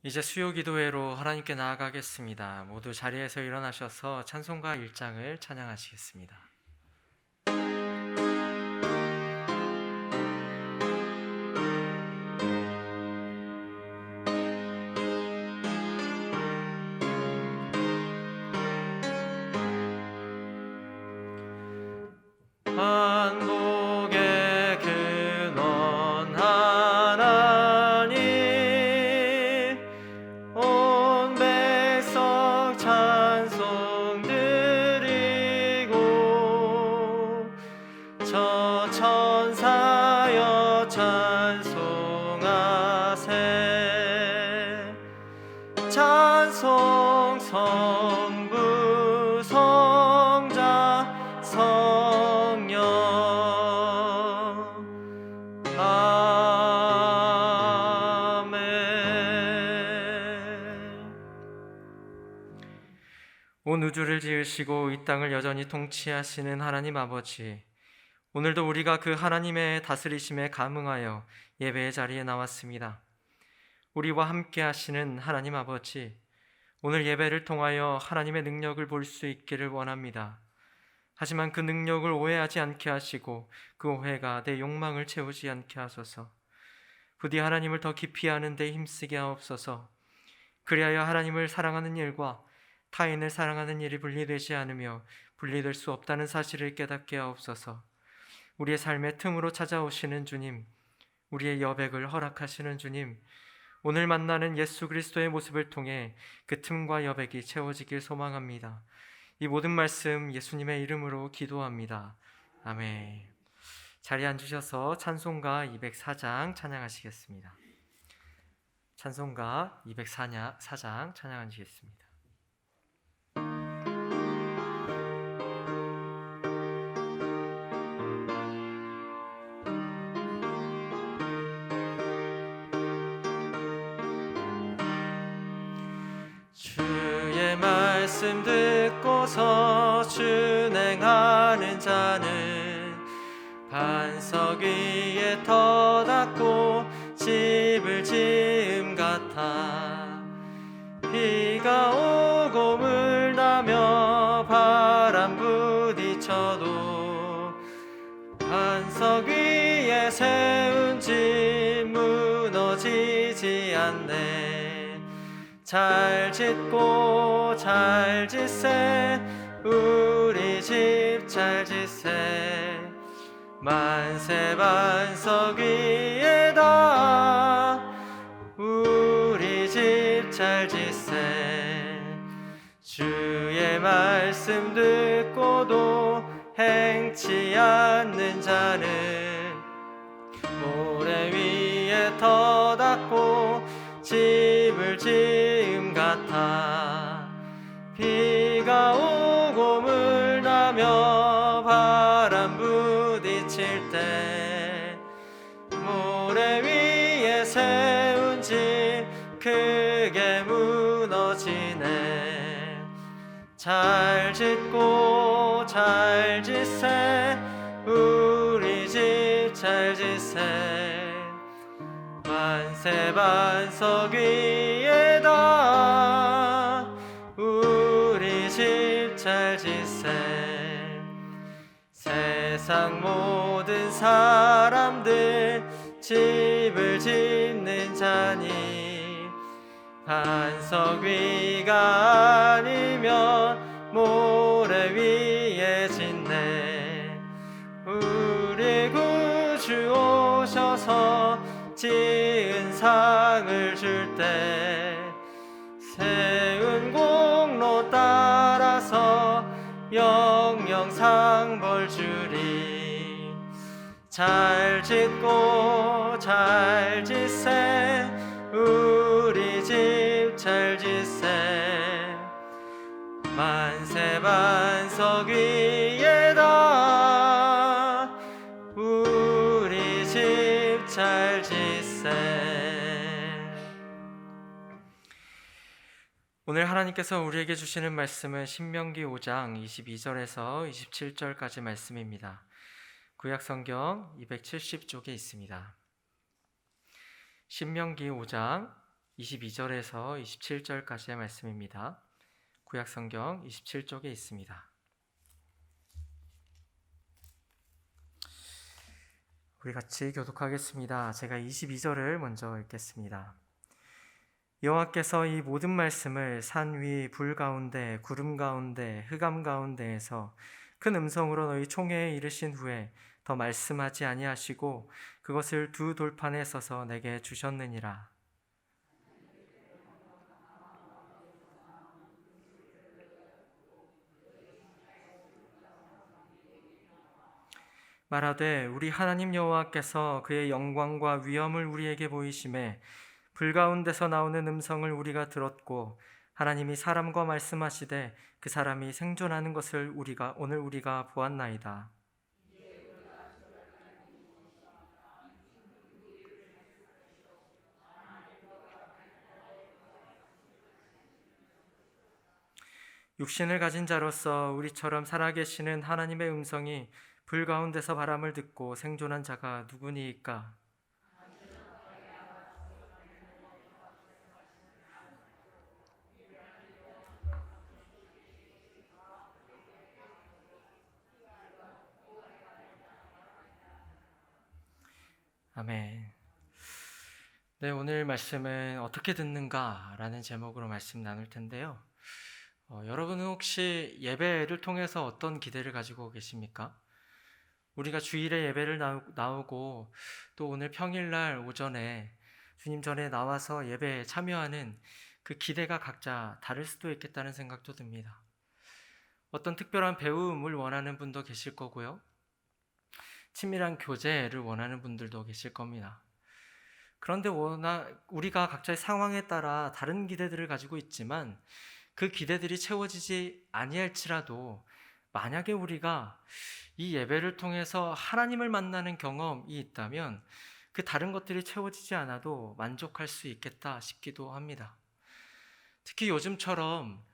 이제 수요 기도회로 하나님께 나아가겠습니다. 모두 자리에서 일어나셔서 찬송가 1장을 찬양하시겠습니다. 만복의 근원 하나님, 온 백성 찬송 드리고 저 천사여 찬송하세. 찬송 성부 성자 성령. 아멘. 온 우주를 지으시고 이 땅을 여전히 통치하시는 하나님 아버지, 오늘도 우리가 그 하나님의 다스리심에 감응하여 예배의 자리에 나왔습니다. 우리와 함께 하시는 하나님 아버지, 오늘 예배를 통하여 하나님의 능력을 볼 수 있기를 원합니다. 하지만 그 능력을 오해하지 않게 하시고 그 오해가 내 욕망을 채우지 않게 하소서. 부디 하나님을 더 깊이 아는 데 힘쓰게 하옵소서. 그리하여 하나님을 사랑하는 일과 타인을 사랑하는 일이 분리되지 않으며 분리될 수 없다는 사실을 깨닫게 하옵소서. 우리의 삶의 틈으로 찾아오시는 주님, 우리의 여백을 허락하시는 주님, 오늘 만나는 예수 그리스도의 모습을 통해 그 틈과 여백이 채워지길 소망합니다. 이 모든 말씀 예수님의 이름으로 기도합니다. 아멘. 자리에 앉으셔서 찬송가 204장 찬양하시겠습니다. 찬송가 204장 찬양하시겠습니다. 주의 말씀 듣고서 준행하는 자는 반석 위에 터닫고 집을 지음 같아. 비가 오고 물 나며 바람 부딪혀도 반석 위에 세운 집 무너지지 않네. 잘 짓고 잘 짓세, 우리 집 잘 짓세. 만세 반석 위에다 우리 집 잘 짓세. 주의 말씀 듣고도 행치 않는 자는 모래 위에 터닫고 집을 지음 같아. 비가 오고 물 나며 바람 부딪힐 때 모래 위에 세운 집 크게 무너지네. 잘 짓고 잘 짓세, 우리 집 잘 짓세. 만세 반석 위에다 우리 집 잘 짓세. 세상 모든 사람들 집을 짓는 자니 반석 위가 아니면 모래 위에 짓네. 우리 구주 오셔서 지은 상을 줄 때 세운 공로 따라서 영영 상벌 주리. 잘 짓고 잘 짓세, 우리 집 잘 짓세. 만세 반석 위에다 우리 집 잘 짓세. 오늘 하나님께서 우리에게 주시는 말씀은 신명기 5장 22절에서 27절까지 말씀입니다. 구약성경 270쪽에 있습니다. 신명기 5장 22절에서 27절까지의 말씀입니다. 구약성경 27쪽에 있습니다. 우리 같이 교독하겠습니다. 제가 22절을 먼저 읽겠습니다. 여호와께서 이 모든 말씀을 산 위 불 가운데 구름 가운데 흑암 가운데에서 큰 음성으로 너희 총회에 이르신 후에 더 말씀하지 아니하시고 그것을 두 돌판에 써서 내게 주셨느니라. 말하되 우리 하나님 여호와께서 그의 영광과 위엄을 우리에게 보이심에 불 가운데서 나오는 음성을 우리가 들었고 하나님이 사람과 말씀하시되 그 사람이 생존하는 것을 오늘 우리가 보았나이다. 육신을 가진 자로서 우리처럼 살아계시는 하나님의 음성이 불 가운데서 바람을 듣고 생존한 자가 누구니이까? 아멘. 네, 오늘 말씀은 어떻게 듣는가라는 제목으로 말씀 나눌 텐데요. 여러분은 혹시 예배를 통해서 어떤 기대를 가지고 계십니까? 우리가 주일에 예배를 나오고 또 오늘 평일날 오전에 주님 전에 나와서 예배에 참여하는 그 기대가 각자 다를 수도 있겠다는 생각도 듭니다. 어떤 특별한 배움을 원하는 분도 계실 거고요. 친밀한 교제를 원하는 분들도 계실 겁니다. 그런데 우리가 각자의 상황에 따라 다른 기대들을 가지고 있지만 그 기대들이 채워지지 아니할지라도 만약에 우리가 이 예배를 통해서 하나님을 만나는 경험이 있다면 그 다른 것들이 채워지지 않아도 만족할 수 있겠다 싶기도 합니다. 특히 요즘처럼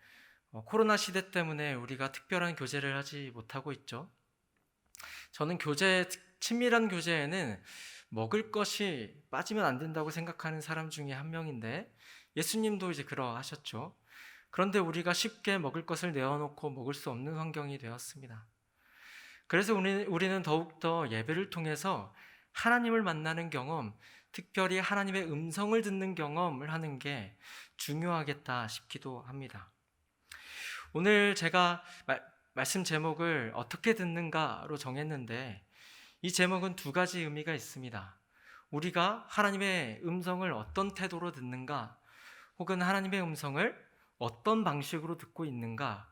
코로나 시대 때문에 우리가 특별한 교제를 하지 못하고 있죠. 저는 친밀한 교제에는 먹을 것이 빠지면 안 된다고 생각하는 사람 중에 한 명인데 예수님도 이제 그러하셨죠. 그런데 우리가 쉽게 먹을 것을 내어놓고 먹을 수 없는 환경이 되었습니다. 그래서 우리는 더욱더 예배를 통해서 하나님을 만나는 경험, 특별히 하나님의 음성을 듣는 경험을 하는 게 중요하겠다 싶기도 합니다. 오늘 제가 말씀 제목을 어떻게 듣는가로 정했는데 이 제목은 두 가지 의미가 있습니다. 우리가 하나님의 음성을 어떤 태도로 듣는가, 혹은 하나님의 음성을 어떤 방식으로 듣고 있는가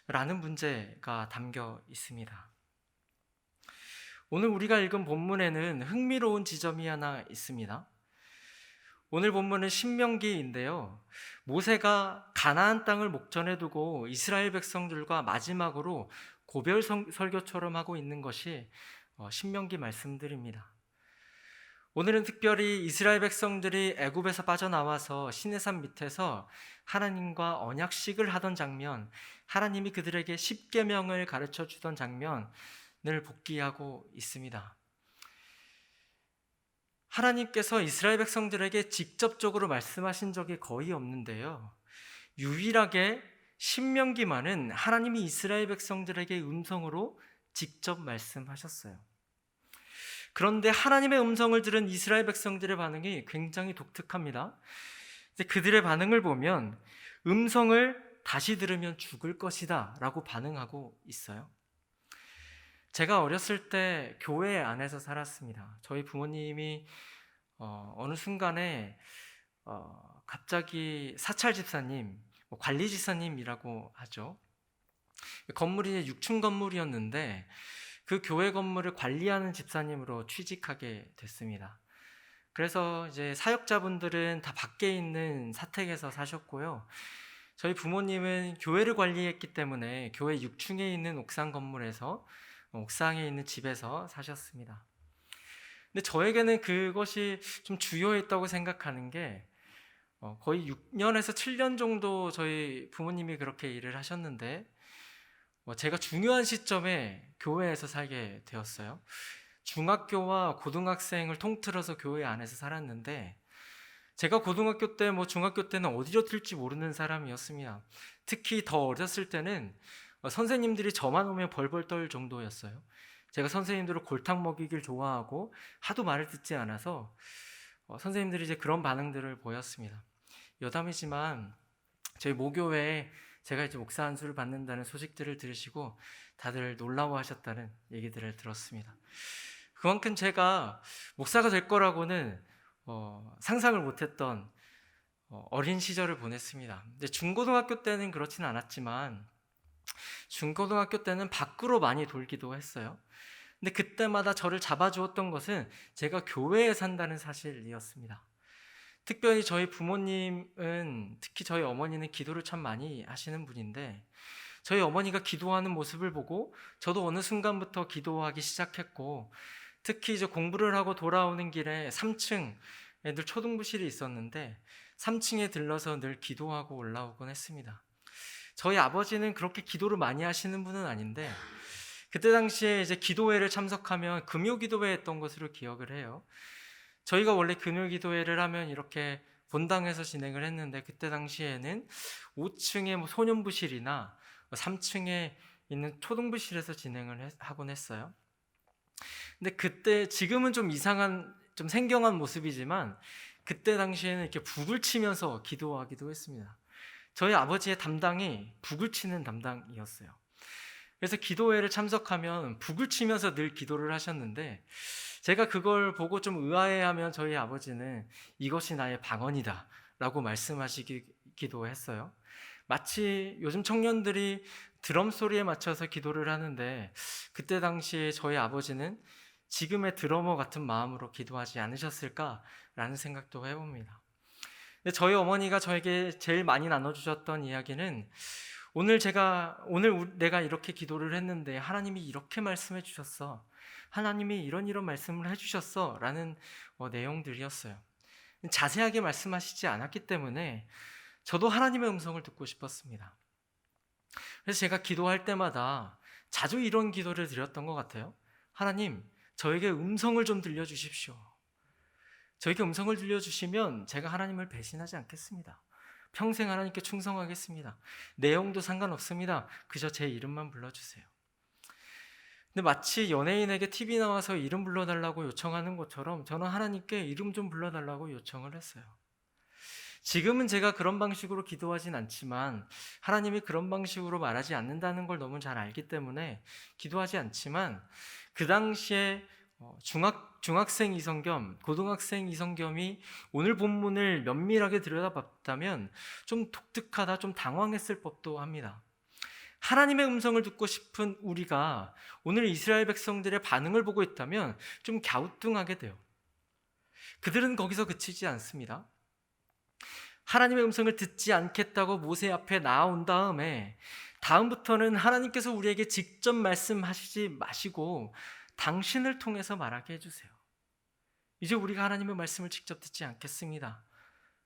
라는 문제가 담겨 있습니다. 오늘 우리가 읽은 본문에는 흥미로운 지점이 하나 있습니다. 오늘 본문은 신명기인데요. 모세가 가나안 땅을 목전에 두고 이스라엘 백성들과 마지막으로 고별 설교처럼 하고 있는 것이 신명기 말씀들입니다. 오늘은 특별히 이스라엘 백성들이 애굽에서 빠져나와서 시내산 밑에서 하나님과 언약식을 하던 장면, 하나님이 그들에게 십계명을 가르쳐 주던 장면을 복기하고 있습니다. 하나님께서 이스라엘 백성들에게 직접적으로 말씀하신 적이 거의 없는데요. 유일하게 신명기만은 하나님이 이스라엘 백성들에게 음성으로 직접 말씀하셨어요. 그런데 하나님의 음성을 들은 이스라엘 백성들의 반응이 굉장히 독특합니다. 그들의 반응을 보면 음성을 다시 들으면 죽을 것이다 라고 반응하고 있어요. 제가 어렸을 때 교회 안에서 살았습니다. 저희 부모님이 어느 순간에 갑자기 사찰 집사님, 관리 집사님이라고 하죠. 건물이 6층 건물이었는데 그 교회 건물을 관리하는 집사님으로 취직하게 됐습니다. 그래서 이제 사역자분들은 다 밖에 있는 사택에서 사셨고요. 저희 부모님은 교회를 관리했기 때문에 교회 6층에 있는 옥상 건물에서 옥상에 있는 집에서 사셨습니다. 근데 저에게는 그것이 좀 주요했다고 생각하는 게 거의 6년에서 7년 정도 저희 부모님이 그렇게 일을 하셨는데 제가 중요한 시점에 교회에서 살게 되었어요. 중학교와 고등학생을 통틀어서 교회 안에서 살았는데 제가 고등학교 때, 중학교 때는 어디로 튈지 모르는 사람이었습니다. 특히 더 어렸을 때는 선생님들이 저만 오면 벌벌 떨 정도였어요. 제가 선생님들을 골탕 먹이길 좋아하고 하도 말을 듣지 않아서 선생님들이 이제 그런 반응들을 보였습니다. 여담이지만 저희 모교회에 제가 이제 목사 안수를 받는다는 소식들을 들으시고 다들 놀라워하셨다는 얘기들을 들었습니다. 그만큼 제가 목사가 될 거라고는 상상을 못했던 어린 시절을 보냈습니다. 근데 중고등학교 때는 그렇지는 않았지만 중고등학교 때는 밖으로 많이 돌기도 했어요. 근데 그때마다 저를 잡아주었던 것은 제가 교회에 산다는 사실이었습니다. 특별히 저희 부모님은, 특히 저희 어머니는 기도를 참 많이 하시는 분인데 저희 어머니가 기도하는 모습을 보고 저도 어느 순간부터 기도하기 시작했고, 특히 이제 공부를 하고 돌아오는 길에 3층 늘 초등부실이 있었는데 3층에 들러서 늘 기도하고 올라오곤 했습니다. 저희 아버지는 그렇게 기도를 많이 하시는 분은 아닌데 그때 당시에 이제 기도회를 참석하면 금요기도회 했던 것으로 기억을 해요. 저희가 원래 금요기도회를 하면 이렇게 본당에서 진행을 했는데 그때 당시에는 5층의 소년부실이나 3층에 있는 초등부실에서 진행을 하곤 했어요. 근데 그때, 지금은 좀 이상한, 좀 생경한 모습이지만 그때 당시에는 이렇게 북을 치면서 기도하기도 했습니다. 저희 아버지의 담당이 북을 치는 담당이었어요. 그래서 기도회를 참석하면 북을 치면서 늘 기도를 하셨는데 제가 그걸 보고 좀 의아해하면 저희 아버지는 이것이 나의 방언이다 라고 말씀하시기도 했어요. 마치 요즘 청년들이 드럼 소리에 맞춰서 기도를 하는데 그때 당시에 저희 아버지는 지금의 드러머 같은 마음으로 기도하지 않으셨을까라는 생각도 해봅니다. 근데 저희 어머니가 저에게 제일 많이 나눠주셨던 이야기는 오늘 내가 이렇게 기도를 했는데 하나님이 이렇게 말씀해 주셨어. 하나님이 이런 말씀을 해주셨어. 라는 내용들이었어요. 자세하게 말씀하시지 않았기 때문에 저도 하나님의 음성을 듣고 싶었습니다. 그래서 제가 기도할 때마다 자주 이런 기도를 드렸던 것 같아요. 하나님, 저에게 음성을 좀 들려주십시오. 저에게 음성을 들려주시면 제가 하나님을 배신하지 않겠습니다. 평생 하나님께 충성하겠습니다. 내용도 상관없습니다. 그저 제 이름만 불러주세요. 근데 마치 연예인에게 TV 나와서 이름 불러달라고 요청하는 것처럼 저는 하나님께 이름 좀 불러달라고 요청을 했어요. 지금은 제가 그런 방식으로 기도하진 않지만 하나님이 그런 방식으로 말하지 않는다는 걸 너무 잘 알기 때문에 기도하지 않지만 그 당시에 중학생 이성겸, 고등학생 이성겸이 오늘 본문을 면밀하게 들여다봤다면 좀 독특하다, 좀 당황했을 법도 합니다. 하나님의 음성을 듣고 싶은 우리가 오늘 이스라엘 백성들의 반응을 보고 있다면 좀 갸우뚱하게 돼요. 그들은 거기서 그치지 않습니다. 하나님의 음성을 듣지 않겠다고 모세 앞에 나온 다음에 다음부터는 하나님께서 우리에게 직접 말씀하시지 마시고 당신을 통해서 말하게 해주세요. 이제 우리가 하나님의 말씀을 직접 듣지 않겠습니다.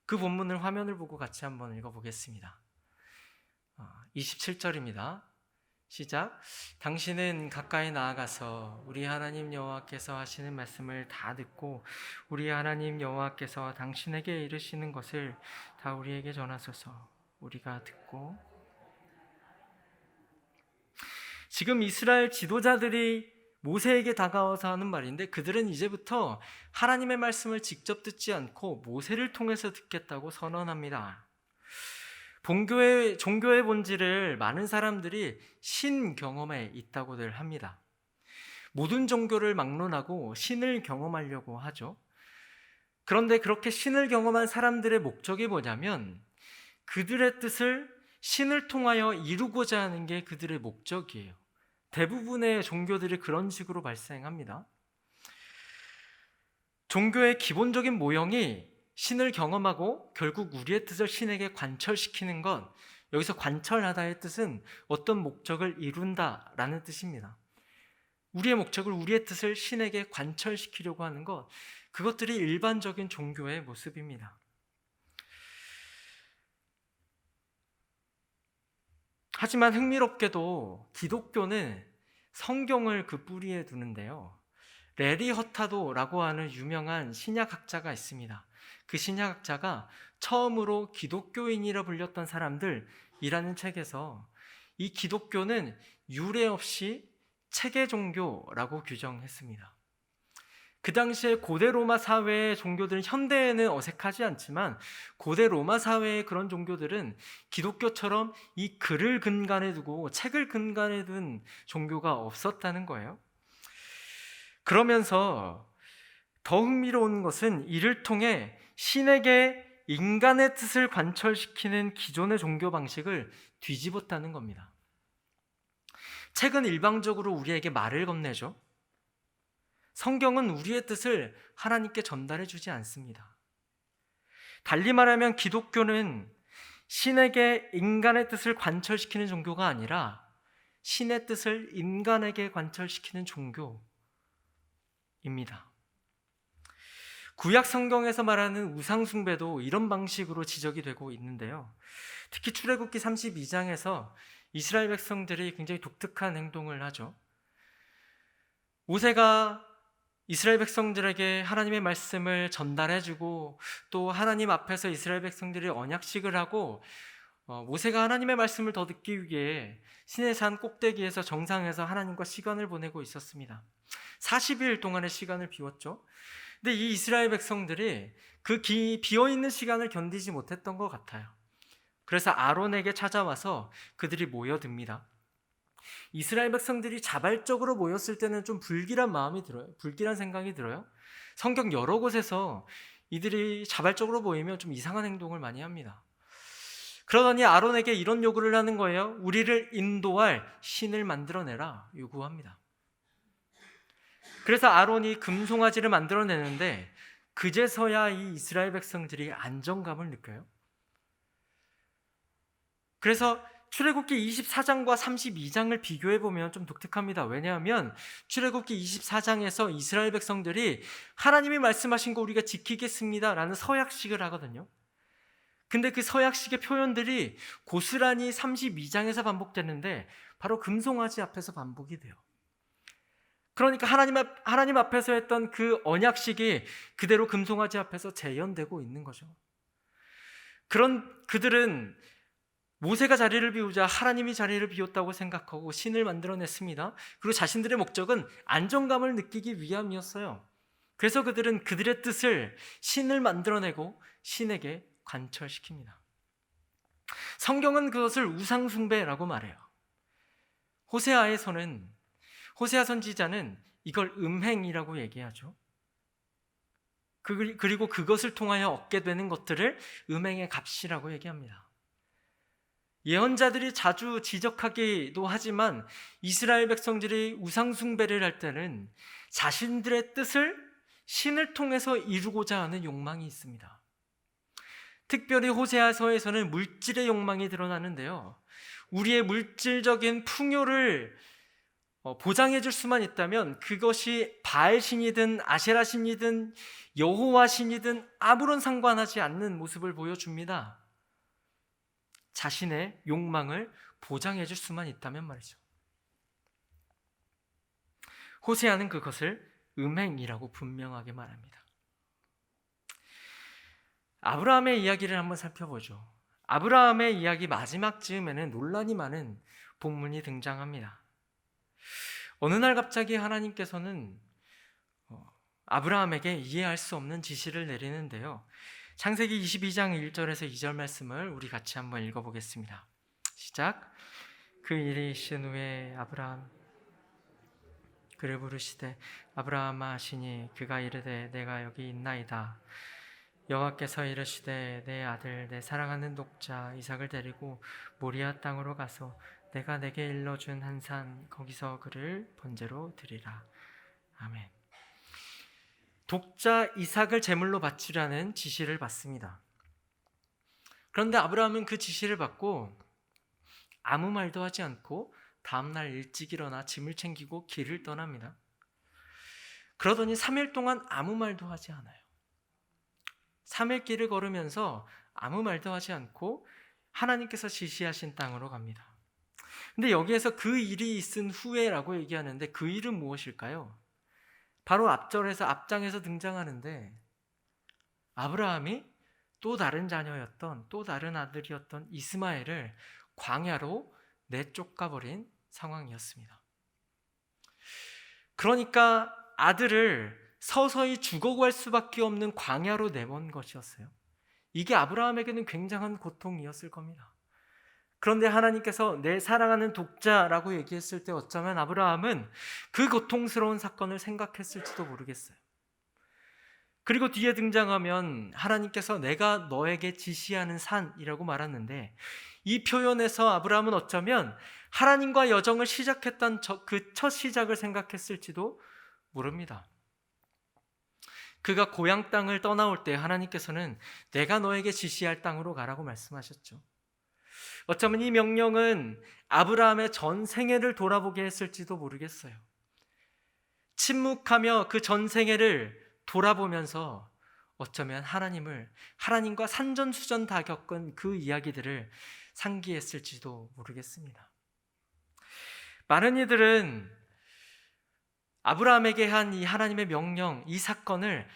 그 본문을 화면을 보고 같이 한번 읽어보겠습니다. 27절입니다. 시작. 당신은 가까이 나아가서 우리 하나님 여호와께서 하시는 말씀을 다 듣고 우리 하나님 여호와께서 당신에게 이르시는 것을 다 우리에게 전하소서. 우리가 듣고. 지금 이스라엘 지도자들이 모세에게 다가와서 하는 말인데 그들은 이제부터 하나님의 말씀을 직접 듣지 않고 모세를 통해서 듣겠다고 선언합니다. 종교의 본질을 많은 사람들이 신 경험에 있다고들 합니다. 모든 종교를 막론하고 신을 경험하려고 하죠. 그런데 그렇게 신을 경험한 사람들의 목적이 뭐냐면 그들의 뜻을 신을 통하여 이루고자 하는 게 그들의 목적이에요. 대부분의 종교들이 그런 식으로 발생합니다. 종교의 기본적인 모형이 신을 경험하고 결국 우리의 뜻을 신에게 관철시키는 것, 여기서 관철하다의 뜻은 어떤 목적을 이룬다라는 뜻입니다. 우리의 목적을, 우리의 뜻을 신에게 관철시키려고 하는 것, 그것들이 일반적인 종교의 모습입니다. 하지만 흥미롭게도 기독교는 성경을 그 뿌리에 두는데요. 레리 허타도라고 하는 유명한 신약학자가 있습니다. 그 신약학자가 처음으로 기독교인이라 불렸던 사람들이라는 책에서 이 기독교는 유례 없이 체계 종교라고 규정했습니다. 그 당시에 고대 로마 사회의 종교들은 현대에는 어색하지 않지만 고대 로마 사회의 그런 종교들은 기독교처럼 이 글을 근간에 두고 책을 근간에 둔 종교가 없었다는 거예요. 그러면서 더 흥미로운 것은 이를 통해 신에게 인간의 뜻을 관철시키는 기존의 종교 방식을 뒤집었다는 겁니다. 책은 일방적으로 우리에게 말을 건네죠. 성경은 우리의 뜻을 하나님께 전달해 주지 않습니다. 달리 말하면 기독교는 신에게 인간의 뜻을 관철시키는 종교가 아니라 신의 뜻을 인간에게 관철시키는 종교입니다. 구약 성경에서 말하는 우상 숭배도 이런 방식으로 지적이 되고 있는데요. 특히 출애굽기 32장에서 이스라엘 백성들이 굉장히 독특한 행동을 하죠. 모세가 이스라엘 백성들에게 하나님의 말씀을 전달해주고 또 하나님 앞에서 이스라엘 백성들이 언약식을 하고 모세가 하나님의 말씀을 더 듣기 위해 시내산 꼭대기에서 정상에서 하나님과 시간을 보내고 있었습니다. 40일 동안의 시간을 비웠죠. 근데 이 이스라엘 백성들이 그 비어있는 시간을 견디지 못했던 것 같아요. 그래서 아론에게 찾아와서 그들이 모여듭니다. 이스라엘 백성들이 자발적으로 모였을 때는 좀 불길한 마음이 들어요. 불길한 생각이 들어요. 성경 여러 곳에서 이들이 자발적으로 모이면 좀 이상한 행동을 많이 합니다. 그러더니 아론에게 이런 요구를 하는 거예요. 우리를 인도할 신을 만들어내라 요구합니다. 그래서 아론이 금송아지를 만들어내는데 그제서야 이 이스라엘 백성들이 안정감을 느껴요. 그래서 출애굽기 24장과 32장을 비교해 보면 좀 독특합니다. 왜냐하면 출애굽기 24장에서 이스라엘 백성들이 하나님이 말씀하신 거 우리가 지키겠습니다라는 서약식을 하거든요. 근데 그 서약식의 표현들이 고스란히 32장에서 반복되는데 바로 금송아지 앞에서 반복이 돼요. 그러니까 하나님 앞에서 했던 그 언약식이 그대로 금송아지 앞에서 재현되고 있는 거죠. 그들은 모세가 자리를 비우자 하나님이 자리를 비웠다고 생각하고 신을 만들어냈습니다. 그리고 자신들의 목적은 안정감을 느끼기 위함이었어요. 그래서 그들은 그들의 뜻을 신을 만들어내고 신에게 관철시킵니다. 성경은 그것을 우상숭배라고 말해요. 호세아 선지자는 이걸 음행이라고 얘기하죠. 그리고 그것을 통하여 얻게 되는 것들을 음행의 값이라고 얘기합니다. 예언자들이 자주 지적하기도 하지만 이스라엘 백성들이 우상숭배를 할 때는 자신들의 뜻을 신을 통해서 이루고자 하는 욕망이 있습니다. 특별히 호세아서에서는 물질의 욕망이 드러나는데요. 우리의 물질적인 풍요를 보장해 줄 수만 있다면 그것이 바알 신이든 아세라 신이든 여호와 신이든 아무런 상관하지 않는 모습을 보여줍니다. 자신의 욕망을 보장해 줄 수만 있다면 말이죠. 호세아는 그것을 음행이라고 분명하게 말합니다. 아브라함의 이야기를 한번 살펴보죠. 아브라함의 이야기 마지막 즈음에는 논란이 많은 본문이 등장합니다. 어느 날 갑자기 하나님께서는 아브라함에게 이해할 수 없는 지시를 내리는데요. 창세기 22장 1절에서 2절 말씀을 우리 같이 한번 읽어보겠습니다. 시작. 그 일이 있은 후에 아브라함 그를 부르시되 아브라함아 하시니 그가 이르되 내가 여기 있나이다. 여호와께서 이르시되 내 아들 내 사랑하는 독자 이삭을 데리고 모리아 땅으로 가서 내가 내게 일러준 한 산 거기서 그를 번제로 드리라. 아멘. 독자 이삭을 제물로 바치라는 지시를 받습니다. 그런데 아브라함은 그 지시를 받고 아무 말도 하지 않고 다음날 일찍 일어나 짐을 챙기고 길을 떠납니다. 그러더니 3일 동안 아무 말도 하지 않아요. 3일 길을 걸으면서 아무 말도 하지 않고 하나님께서 지시하신 땅으로 갑니다. 근데 여기에서 그 일이 있은 후에라고 얘기하는데 그 일은 무엇일까요? 바로 앞장에서 등장하는데 아브라함이 또 다른 자녀였던, 또 다른 아들이었던 이스마엘을 광야로 내쫓아버린 상황이었습니다. 그러니까 아들을 서서히 죽어갈 수밖에 없는 광야로 내몬 것이었어요. 이게 아브라함에게는 굉장한 고통이었을 겁니다. 그런데 하나님께서 내 사랑하는 독자라고 얘기했을 때 어쩌면 아브라함은 그 고통스러운 사건을 생각했을지도 모르겠어요. 그리고 뒤에 등장하면 하나님께서 내가 너에게 지시하는 산이라고 말하는데, 이 표현에서 아브라함은 어쩌면 하나님과 여정을 시작했던 그 첫 시작을 생각했을지도 모릅니다. 그가 고향 땅을 떠나올 때 하나님께서는 내가 너에게 지시할 땅으로 가라고 말씀하셨죠. 어쩌면 이 명령은 아브라함의 전 생애를 돌아보게 했을지도 모르겠어요. 침묵하며 그 전 생애를 돌아보면서 어쩌면 하나님과 산전수전 다 겪은 그 이야기들을 상기했을지도 모르겠습니다. 많은 이들은 아브라함에게 한 이 하나님의 명령, 이 사건을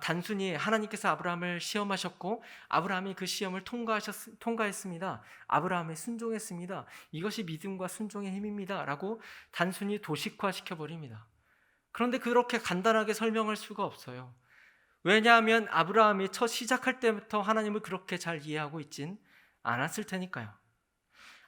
단순히 하나님께서 아브라함을 시험하셨고 아브라함이 그 시험을 통과했습니다. 아브라함이 순종했습니다. 이것이 믿음과 순종의 힘입니다. 라고 단순히 도식화시켜버립니다. 그런데 그렇게 간단하게 설명할 수가 없어요. 왜냐하면 아브라함이 첫 시작할 때부터 하나님을 그렇게 잘 이해하고 있진 않았을 테니까요.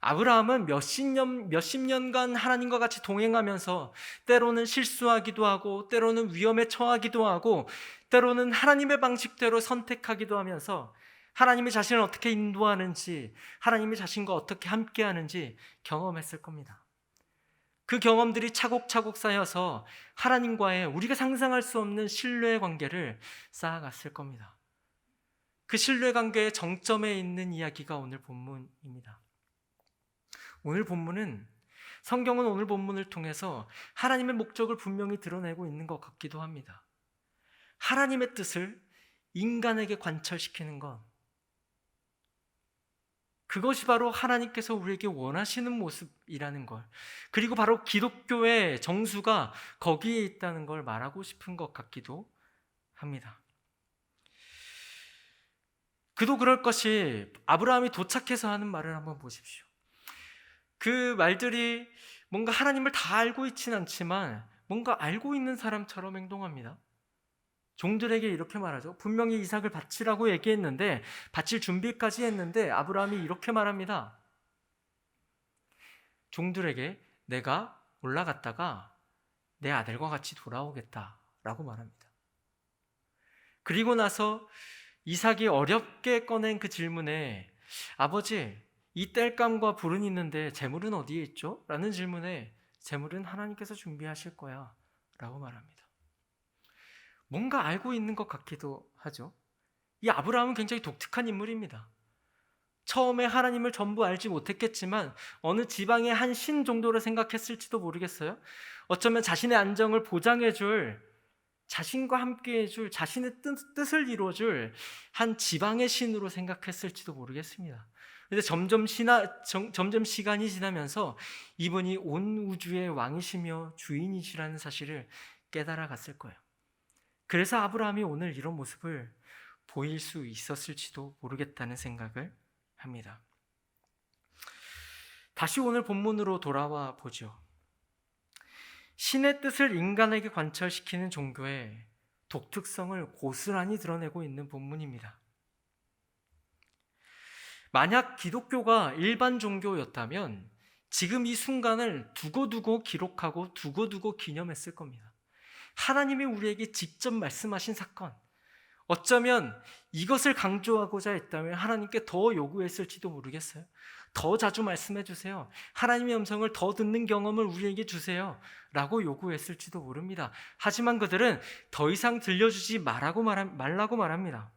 아브라함은 몇십 년간 하나님과 같이 동행하면서 때로는 실수하기도 하고 때로는 위험에 처하기도 하고 때로는 하나님의 방식대로 선택하기도 하면서 하나님이 자신을 어떻게 인도하는지, 하나님이 자신과 어떻게 함께하는지 경험했을 겁니다. 그 경험들이 차곡차곡 쌓여서 하나님과의 우리가 상상할 수 없는 신뢰의 관계를 쌓아갔을 겁니다. 그 신뢰 관계의 정점에 있는 이야기가 오늘 본문입니다. 성경은 오늘 본문을 통해서 하나님의 목적을 분명히 드러내고 있는 것 같기도 합니다. 하나님의 뜻을 인간에게 관철시키는 것, 그것이 바로 하나님께서 우리에게 원하시는 모습이라는 걸, 그리고 바로 기독교의 정수가 거기에 있다는 걸 말하고 싶은 것 같기도 합니다. 그도 그럴 것이 아브라함이 도착해서 하는 말을 한번 보십시오. 그 말들이 뭔가 하나님을 다 알고 있진 않지만 뭔가 알고 있는 사람처럼 행동합니다. 종들에게 이렇게 말하죠. 분명히 이삭을 바치라고 얘기했는데, 바칠 준비까지 했는데 아브라함이 이렇게 말합니다. 종들에게 내가 올라갔다가 내 아들과 같이 돌아오겠다라고 말합니다. 그리고 나서 이삭이 어렵게 꺼낸 그 질문에, 아버지, 이 땔감과 불은 있는데 재물은 어디에 있죠? 라는 질문에 재물은 하나님께서 준비하실 거야 라고 말합니다. 뭔가 알고 있는 것 같기도 하죠. 이 아브라함은 굉장히 독특한 인물입니다. 처음에 하나님을 전부 알지 못했겠지만 어느 지방의 한 신 정도로 생각했을지도 모르겠어요. 어쩌면 자신의 안정을 보장해줄, 자신과 함께해줄, 자신의 뜻을 이루어줄 한 지방의 신으로 생각했을지도 모르겠습니다. 그런데 점점 시간이 지나면서 이분이 온 우주의 왕이시며 주인이시라는 사실을 깨달아갔을 거예요. 그래서 아브라함이 오늘 이런 모습을 보일 수 있었을지도 모르겠다는 생각을 합니다. 다시 오늘 본문으로 돌아와 보죠. 신의 뜻을 인간에게 관철시키는 종교의 독특성을 고스란히 드러내고 있는 본문입니다. 만약 기독교가 일반 종교였다면 지금 이 순간을 두고두고 기록하고 두고두고 기념했을 겁니다. 하나님이 우리에게 직접 말씀하신 사건, 어쩌면 이것을 강조하고자 했다면 하나님께 더 요구했을지도 모르겠어요. 더 자주 말씀해 주세요. 하나님의 음성을 더 듣는 경험을 우리에게 주세요 라고 요구했을지도 모릅니다. 하지만 그들은 더 이상 들려주지 말라고 말합니다.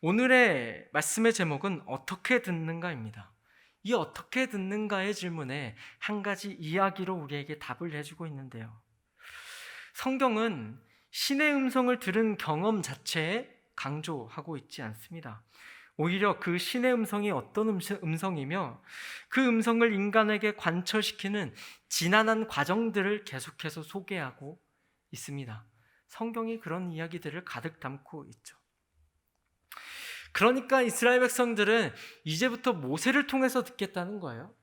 오늘의 말씀의 제목은 어떻게 듣는가입니다. 이 어떻게 듣는가의 질문에 한 가지 이야기로 우리에게 답을 해주고 있는데요. 성경은 신의 음성을 들은 경험 자체에 강조하고 있지 않습니다. 오히려 그 신의 음성이 어떤 음성이며 그 음성을 인간에게 관철시키는 지난한 과정들을 계속해서 소개하고 있습니다. 성경이 그런 이야기들을 가득 담고 있죠. 그러니까 이스라엘 백성들은 이제부터 모세를 통해서 듣겠다는 거예요.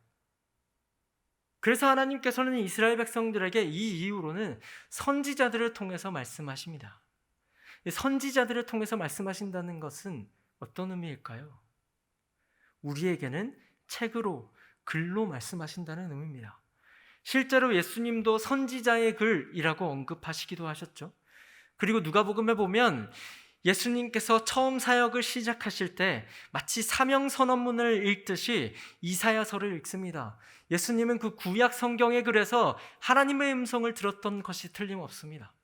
그래서 하나님께서는 이스라엘 백성들에게 이 이후로는 선지자들을 통해서 말씀하십니다. 선지자들을 통해서 말씀하신다는 것은 어떤 의미일까요? 우리에게는 책으로, 글로 말씀하신다는 의미입니다. 실제로 예수님도 선지자의 글이라고 언급하시기도 하셨죠. 그리고 누가복음에 보면 예수님께서 처음 사역을 시작하실 때 마치 사명 선언문을 읽듯이 이사야서를 읽습니다. 예수님은 그 구약 성경의 글에서 하나님의 음성을 들었던 것이 틀림없습니다.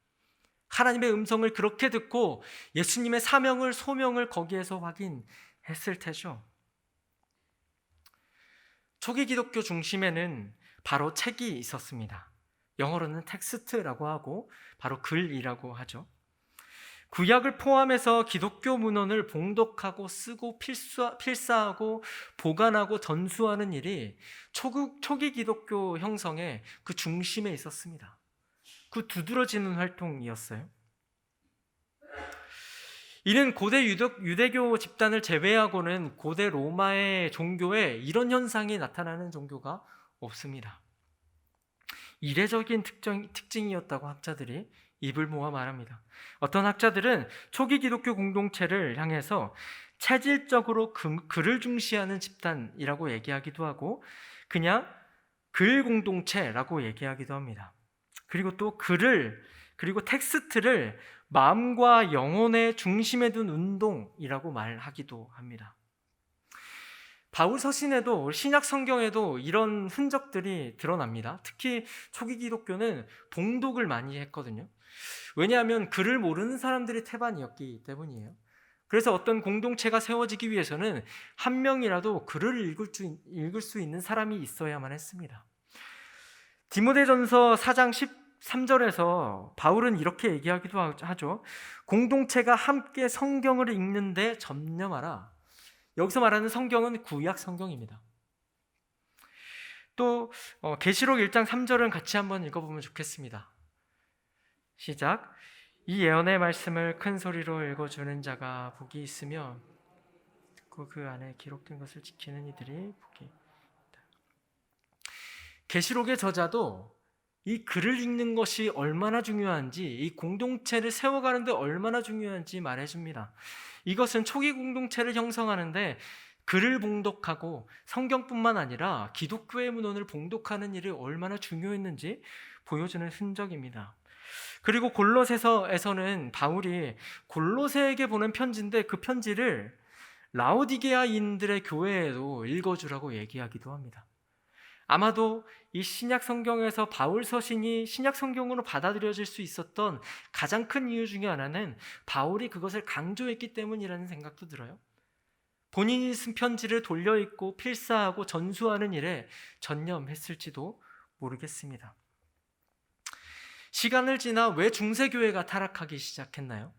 하나님의 음성을 그렇게 듣고 예수님의 사명을, 소명을 거기에서 확인했을 테죠. 초기 기독교 중심에는 바로 책이 있었습니다. 영어로는 텍스트라고 하고 바로 글이라고 하죠. 구약을 포함해서 기독교 문헌을 봉독하고 쓰고 필사하고 보관하고 전수하는 일이 초기 기독교 형성의 그 중심에 있었습니다. 그 두드러지는 활동이었어요. 이는 고대 유대교 집단을 제외하고는 고대 로마의 종교에 이런 현상이 나타나는 종교가 없습니다. 이례적인 특징이었다고 학자들이 입을 모아 말합니다. 어떤 학자들은 초기 기독교 공동체를 향해서 체질적으로 글을 중시하는 집단이라고 얘기하기도 하고 그냥 글 공동체라고 얘기하기도 합니다. 그리고 또 그리고 텍스트를 마음과 영혼의 중심에 둔 운동이라고 말하기도 합니다. 바울 서신에도 신약 성경에도 이런 흔적들이 드러납니다. 특히 초기 기독교는 봉독을 많이 했거든요. 왜냐하면 글을 모르는 사람들이 태반이었기 때문이에요. 그래서 어떤 공동체가 세워지기 위해서는 한 명이라도 글을 읽을 수 있는 사람이 있어야만 했습니다. 디모데전서 4장 13절에서 바울은 이렇게 얘기하기도 하죠. 공동체가 함께 성경을 읽는데 전념하라. 여기서 말하는 성경은 구약 성경입니다. 또 계시록 1장 3절은 같이 한번 읽어보면 좋겠습니다. 시작. 이 예언의 말씀을 큰 소리로 읽어주는 자가 복이 있으며 듣고 그 안에 기록된 것을 지키는 이들이 복이 있다. 계시록의 저자도 이 글을 읽는 것이 얼마나 중요한지, 이 공동체를 세워가는데 얼마나 중요한지 말해줍니다. 이것은 초기 공동체를 형성하는데 글을 봉독하고 성경뿐만 아니라 기독교의 문헌을 봉독하는 일이 얼마나 중요했는지 보여주는 흔적입니다. 그리고 골로새서에서는 바울이 골로새에게 보낸 편지인데 그 편지를 라오디게아인들의 교회에도 읽어주라고 얘기하기도 합니다. 아마도 이 신약 성경에서 바울 서신이 신약 성경으로 받아들여질 수 있었던 가장 큰 이유 중에 하나는 바울이 그것을 강조했기 때문이라는 생각도 들어요. 본인이 쓴 편지를 돌려 읽고 필사하고 전수하는 일에 전념했을지도 모르겠습니다. 시간을 지나 왜 중세교회가 타락하기 시작했나요?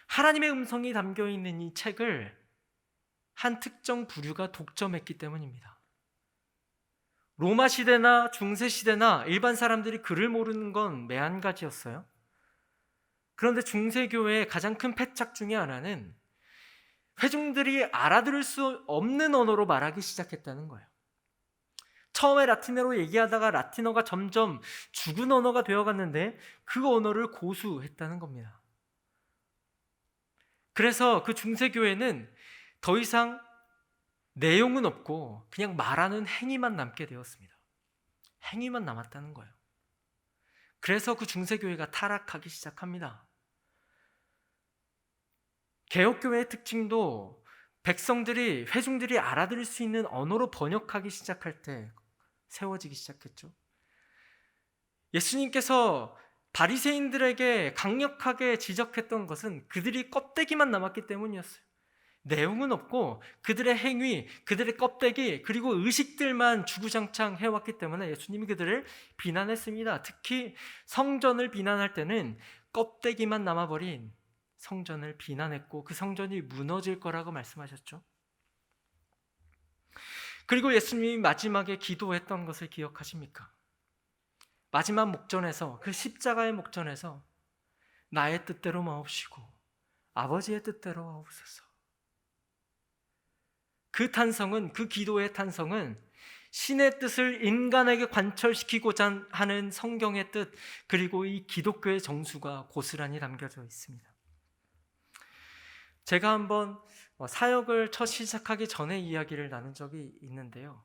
하나님의 음성이 담겨 있는 이 책을 한 특정 부류가 독점했기 때문입니다. 로마 시대나 중세 시대나 일반 사람들이 글을 모르는 건 매한가지였어요. 그런데 중세교회의 가장 큰 패착 중에 하나는 회중들이 알아들을 수 없는 언어로 말하기 시작했다는 거예요. 처음에 라틴어로 얘기하다가 라틴어가 점점 죽은 언어가 되어갔는데 그 언어를 고수했다는 겁니다. 그래서 그 중세교회는 더 이상 내용은 없고 그냥 말하는 행위만 남게 되었습니다. 행위만 남았다는 거예요. 그래서 그 중세교회가 타락하기 시작합니다. 개혁교회의 특징도 회중들이 알아들을 수 있는 언어로 번역하기 시작할 때 세워지기 시작했죠. 예수님께서 바리새인들에게 강력하게 지적했던 것은 그들이 껍데기만 남았기 때문이었어요. 내용은 없고 그들의 행위, 그들의 껍데기, 그리고 의식들만 주구장창 해왔기 때문에 예수님이 그들을 비난했습니다. 특히 성전을 비난할 때는 껍데기만 남아버린 성전을 비난했고 그 성전이 무너질 거라고 말씀하셨죠. 그리고 예수님이 마지막에 기도했던 것을 기억하십니까? 마지막 목전에서, 그 십자가의 목전에서 나의 뜻대로 마옵시고 아버지의 뜻대로 하옵소서. 그 탄성은, 그 기도의 탄성은 신의 뜻을 인간에게 관철시키고자 하는 성경의 뜻, 그리고 이 기독교의 정수가 고스란히 담겨져 있습니다. 제가 한번 사역을 첫 시작하기 전에 이야기를 나눈 적이 있는데요.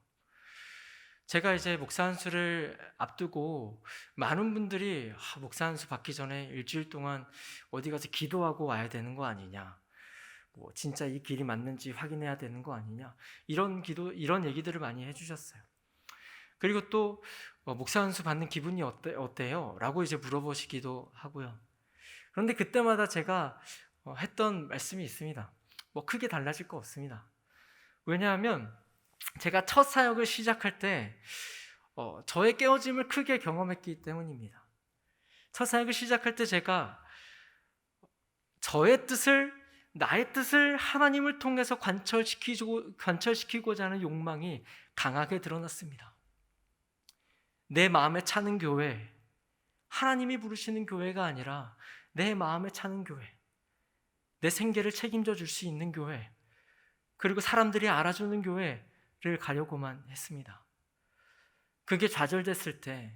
제가 이제 목사 안수를 앞두고 많은 분들이 목사 안수 받기 전에 일주일 동안 어디 가서 기도하고 와야 되는 거 아니냐, 진짜 이 길이 맞는지 확인해야 되는 거 아니냐, 이런 얘기들을 많이 해주셨어요. 그리고 또 목사 안수 받는 기분이 어때요? 라고 이제 물어보시기도 하고요. 그런데 그때마다 제가 했던 말씀이 있습니다. 크게 달라질 거 없습니다. 왜냐하면 제가 첫 사역을 시작할 때 저의 깨어짐을 크게 경험했기 때문입니다. 첫 사역을 시작할 때 제가 나의 뜻을 하나님을 통해서 관철시키고자 하는 욕망이 강하게 드러났습니다. 내 마음에 차는 교회, 하나님이 부르시는 교회가 아니라 내 마음에 차는 교회, 내 생계를 책임져 줄 수 있는 교회, 그리고 사람들이 알아주는 교회를 가려고만 했습니다. 그게 좌절됐을 때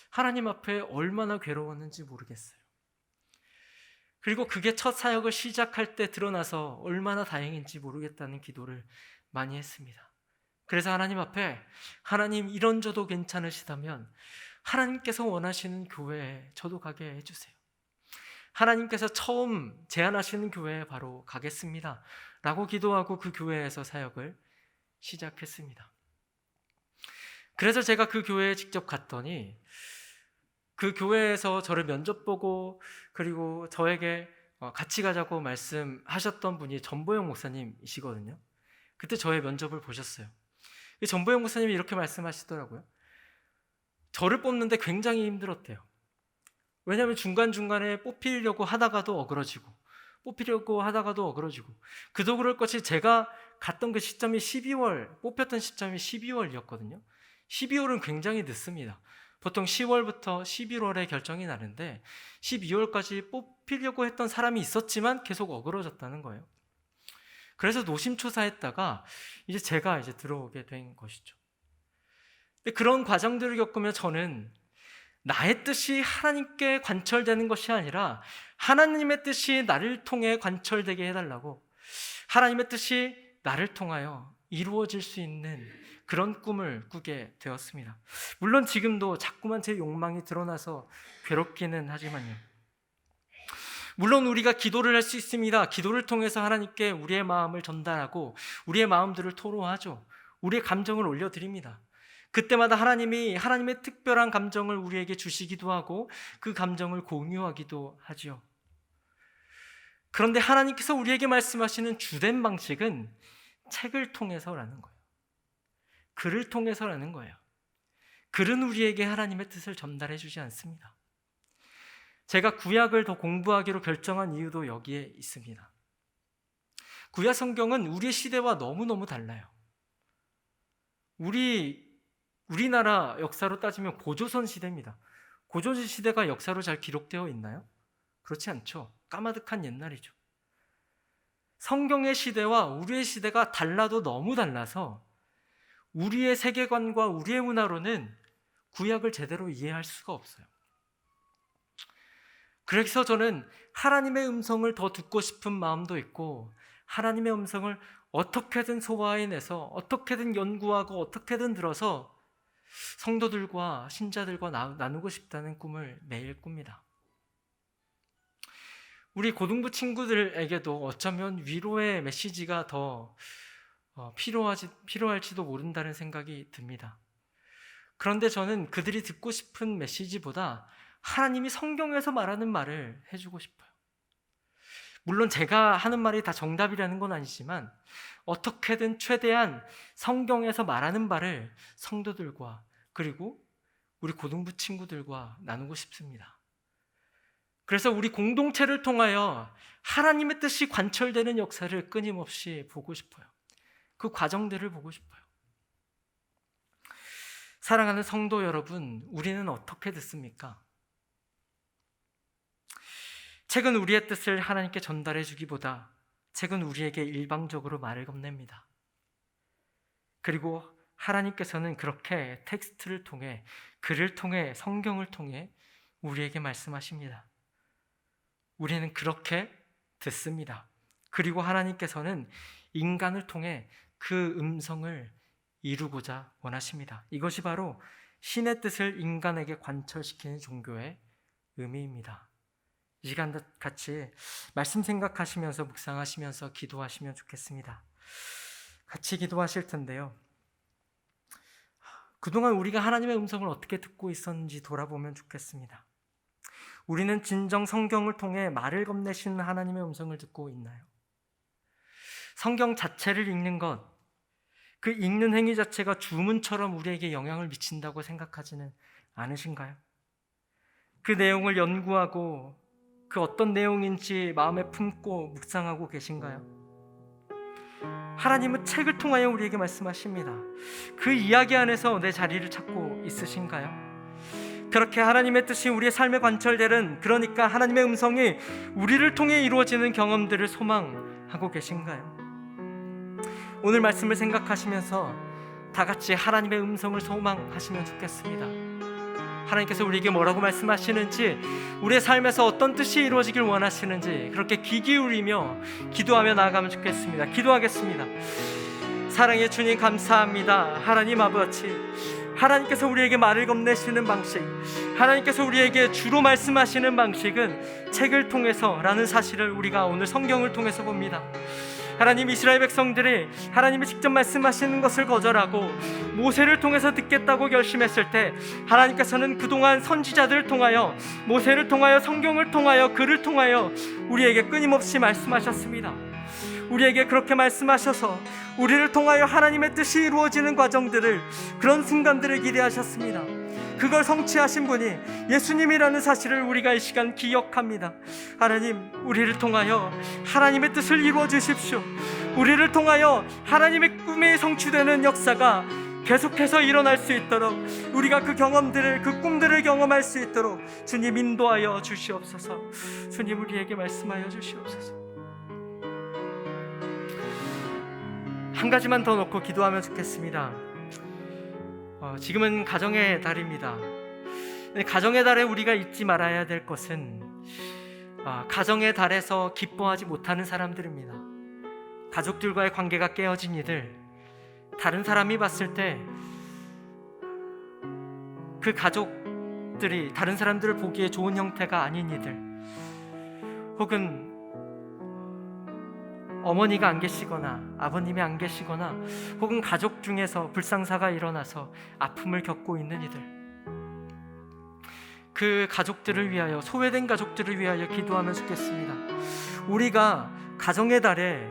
하나님 앞에 얼마나 괴로웠는지 모르겠어요. 그리고 그게 첫 사역을 시작할 때 드러나서 얼마나 다행인지 모르겠다는 기도를 많이 했습니다. 그래서 하나님 앞에, 하나님 이런저도 괜찮으시다면 하나님께서 원하시는 교회에 저도 가게 해주세요. 하나님께서 처음 제안하시는 교회에 바로 가겠습니다 라고 기도하고 그 교회에서 사역을 시작했습니다. 그래서 제가 그 교회에 직접 갔더니 그 교회에서 저를 면접 보고 그리고 저에게 같이 가자고 말씀하셨던 분이 전보영 목사님이시거든요. 그때 저의 면접을 보셨어요. 전보영 목사님이 이렇게 말씀하시더라고요. 저를 뽑는데 굉장히 힘들었대요. 왜냐하면 중간중간에 뽑히려고 하다가도 어그러지고 그도 그럴 것이 제가 갔던 그 시점이 뽑혔던 시점이 12월이었거든요. 12월은 굉장히 늦습니다. 보통 10월부터 11월에 결정이 나는데 12월까지 뽑히려고 했던 사람이 있었지만 계속 어그러졌다는 거예요. 그래서 노심초사했다가 제가 들어오게 된 것이죠. 근데 그런 과정들을 겪으며 저는 나의 뜻이 하나님께 관철되는 것이 아니라 하나님의 뜻이 나를 통해 관철되게 해달라고, 하나님의 뜻이 나를 통하여 이루어질 수 있는 그런 꿈을 꾸게 되었습니다. 물론 지금도 자꾸만 제 욕망이 드러나서 괴롭기는 하지만요. 물론 우리가 기도를 할 수 있습니다. 기도를 통해서 하나님께 우리의 마음을 전달하고 우리의 마음들을 토로하죠. 우리의 감정을 올려드립니다. 그때마다 하나님이 하나님의 특별한 감정을 우리에게 주시기도 하고 그 감정을 공유하기도 하죠. 그런데 하나님께서 우리에게 말씀하시는 주된 방식은 책을 통해서라는 거예요. 글을 통해서라는 거예요. 글은 우리에게 하나님의 뜻을 전달해 주지 않습니다. 제가 구약을 더 공부하기로 결정한 이유도 여기에 있습니다. 구약 성경은 우리의 시대와 너무너무 달라요. 우리나라 역사로 따지면 고조선 시대입니다. 고조선 시대가 역사로 잘 기록되어 있나요? 그렇지 않죠. 까마득한 옛날이죠. 성경의 시대와 우리의 시대가 달라도 너무 달라서 우리의 세계관과 우리의 문화로는 구약을 제대로 이해할 수가 없어요. 그래서 저는 하나님의 음성을 더 듣고 싶은 마음도 있고 하나님의 음성을 어떻게든 소화해내서 어떻게든 연구하고 어떻게든 들어서 성도들과 신자들과 나누고 싶다는 꿈을 매일 꿉니다. 우리 고등부 친구들에게도 어쩌면 위로의 메시지가 더 필요할지도 모른다는 생각이 듭니다. 그런데 저는 그들이 듣고 싶은 메시지보다 하나님이 성경에서 말하는 말을 해주고 싶어요. 물론 제가 하는 말이 다 정답이라는 건 아니지만 어떻게든 최대한 성경에서 말하는 바를 성도들과 그리고 우리 고등부 친구들과 나누고 싶습니다. 그래서 우리 공동체를 통하여 하나님의 뜻이 관철되는 역사를 끊임없이 보고 싶어요. 그 과정들을 보고 싶어요. 사랑하는 성도 여러분, 우리는 어떻게 듣습니까? 책은 우리의 뜻을 하나님께 전달해 주기보다 책은 우리에게 일방적으로 말을 건넵니다. 그리고 하나님께서는 그렇게 텍스트를 통해, 글을 통해, 성경을 통해 우리에게 말씀하십니다. 우리는 그렇게 듣습니다. 그리고 하나님께서는 인간을 통해 그 음성을 이루고자 원하십니다. 이것이 바로 신의 뜻을 인간에게 관철시키는 종교의 의미입니다. 이 시간 같이 말씀 생각하시면서 묵상하시면서 기도하시면 좋겠습니다. 같이 기도하실 텐데요. 그동안 우리가 하나님의 음성을 어떻게 듣고 있었는지 돌아보면 좋겠습니다. 우리는 진정 성경을 통해 말을 건네시는 하나님의 음성을 듣고 있나요? 성경 자체를 읽는 것, 그 읽는 행위 자체가 주문처럼 우리에게 영향을 미친다고 생각하지는 않으신가요? 그 내용을 연구하고 그 어떤 내용인지 마음에 품고 묵상하고 계신가요? 하나님은 책을 통하여 우리에게 말씀하십니다. 그 이야기 안에서 내 자리를 찾고 있으신가요? 그렇게 하나님의 뜻이 우리의 삶에 관철되는, 그러니까 하나님의 음성이 우리를 통해 이루어지는 경험들을 소망하고 계신가요? 오늘 말씀을 생각하시면서 다 같이 하나님의 음성을 소망하시면 좋겠습니다. 하나님께서 우리에게 뭐라고 말씀하시는지, 우리의 삶에서 어떤 뜻이 이루어지길 원하시는지 그렇게 귀 기울이며 기도하며 나아가면 좋겠습니다. 기도하겠습니다. 사랑의 주님, 감사합니다. 하나님 아버지, 하나님께서 우리에게 말을 건네시는 방식, 하나님께서 우리에게 주로 말씀하시는 방식은 책을 통해서라는 사실을 우리가 오늘 성경을 통해서 봅니다. 하나님, 이스라엘 백성들이 하나님이 직접 말씀하시는 것을 거절하고 모세를 통해서 듣겠다고 결심했을 때, 하나님께서는 그동안 선지자들을 통하여, 모세를 통하여, 성경을 통하여, 글을 통하여 우리에게 끊임없이 말씀하셨습니다. 우리에게 그렇게 말씀하셔서 우리를 통하여 하나님의 뜻이 이루어지는 과정들을, 그런 순간들을 기대하셨습니다. 그걸 성취하신 분이 예수님이라는 사실을 우리가 이 시간 기억합니다. 하나님, 우리를 통하여 하나님의 뜻을 이루어 주십시오. 우리를 통하여 하나님의 꿈이 성취되는 역사가 계속해서 일어날 수 있도록, 우리가 그 경험들을, 그 꿈들을 경험할 수 있도록 주님 인도하여 주시옵소서. 주님, 우리에게 말씀하여 주시옵소서. 한 가지만 더 놓고 기도하면 좋겠습니다. 지금은 가정의 달입니다. 가정의 달에 우리가 잊지 말아야 될 것은 가정의 달에서 기뻐하지 못하는 사람들입니다. 가족들과의 관계가 깨어진 이들, 다른 사람이 봤을 때 그 가족들이 다른 사람들을 보기에 좋은 형태가 아닌 이들, 혹은 어머니가 안 계시거나 아버님이 안 계시거나, 혹은 가족 중에서 불상사가 일어나서 아픔을 겪고 있는 이들, 그 가족들을 위하여, 소외된 가족들을 위하여 기도하면 좋겠습니다. 우리가 가정의 달에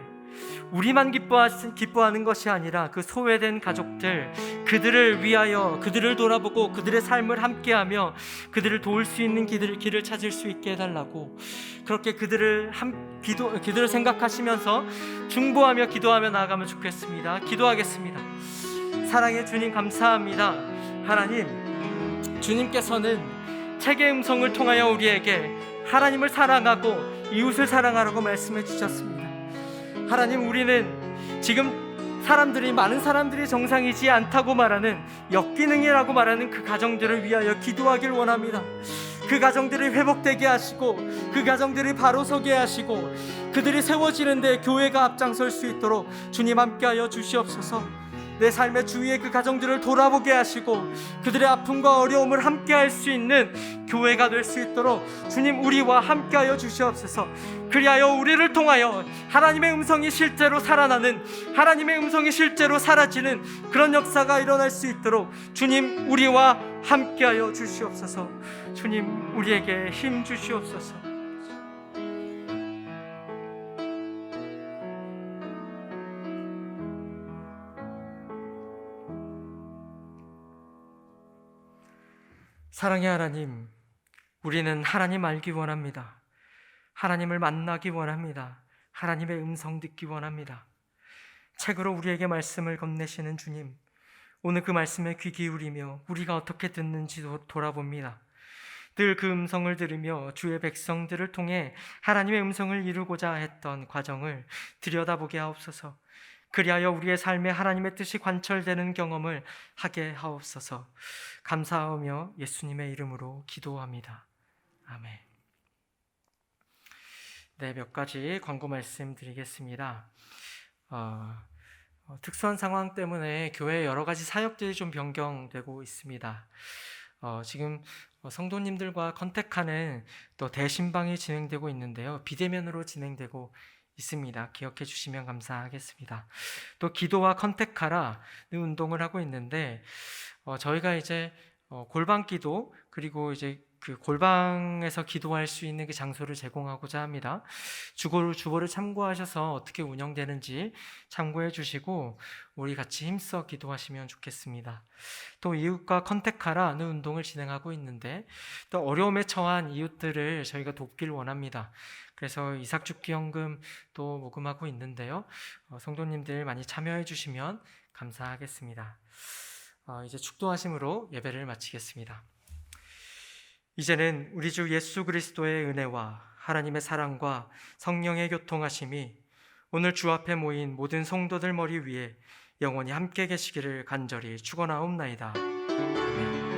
우리만 기뻐하는 것이 아니라 그 소외된 가족들, 그들을 위하여, 그들을 돌아보고 그들의 삶을 함께하며 그들을 도울 수 있는 길을 찾을 수 있게 해달라고, 그렇게 그들을 생각하시면서 중보하며 기도하며 나아가면 좋겠습니다. 기도하겠습니다. 사랑의 주님, 감사합니다. 하나님, 주님께서는 책의 음성을 통하여 우리에게 하나님을 사랑하고 이웃을 사랑하라고 말씀해 주셨습니다. 하나님, 우리는 지금 많은 사람들이 정상이지 않다고 말하는, 역기능이라고 말하는 그 가정들을 위하여 기도하길 원합니다. 그 가정들이 회복되게 하시고, 그 가정들이 바로 서게 하시고, 그들이 세워지는데 교회가 앞장설 수 있도록 주님 함께하여 주시옵소서. 내 삶의 주위의 그 가정들을 돌아보게 하시고 그들의 아픔과 어려움을 함께할 수 있는 교회가 될 수 있도록 주님, 우리와 함께하여 주시옵소서. 그리하여 우리를 통하여 하나님의 음성이 실제로 살아나는, 하나님의 음성이 실제로 사라지는 그런 역사가 일어날 수 있도록 주님, 우리와 함께하여 주시옵소서. 주님, 우리에게 힘 주시옵소서. 사랑의 하나님, 우리는 하나님 알기 원합니다. 하나님을 만나기 원합니다. 하나님의 음성 듣기 원합니다. 책으로 우리에게 말씀을 건네시는 주님, 오늘 그 말씀에 귀 기울이며 우리가 어떻게 듣는지 돌아봅니다. 늘 그 음성을 들으며 주의 백성들을 통해 하나님의 음성을 이루고자 했던 과정을 들여다보게 하옵소서. 그리하여 우리의 삶에 하나님의 뜻이 관철되는 경험을 하게 하옵소서. 감사하며 예수님의 이름으로 기도합니다. 아멘. 네, 몇 가지 광고 말씀드리겠습니다. 특수한 상황 때문에 교회의 여러 가지 사역들이 좀 변경되고 있습니다. 지금 성도님들과 컨택하는 또 대신방이 진행되고 있는데요. 비대면으로 진행되고 있습니다. 기억해 주시면 감사하겠습니다. 또 기도와 컨택하라는 운동을 하고 있는데 저희가 이제 골방 기도 그리고 이제 그 골방에서 기도할 수 있는 그 장소를 제공하고자 합니다. 주보를 참고하셔서 어떻게 운영되는지 참고해 주시고 우리 같이 힘써 기도하시면 좋겠습니다. 또 이웃과 컨택하라는 운동을 진행하고 있는데 또 어려움에 처한 이웃들을 저희가 돕길 원합니다. 그래서 이삭죽기연금 또 모금하고 있는데요. 성도님들 많이 참여해 주시면 감사하겠습니다. 이제 축도하심으로 예배를 마치겠습니다. 이제는 우리 주 예수 그리스도의 은혜와 하나님의 사랑과 성령의 교통하심이 오늘 주 앞에 모인 모든 성도들 머리 위에 영원히 함께 계시기를 간절히 축원하옵나이다. 아멘.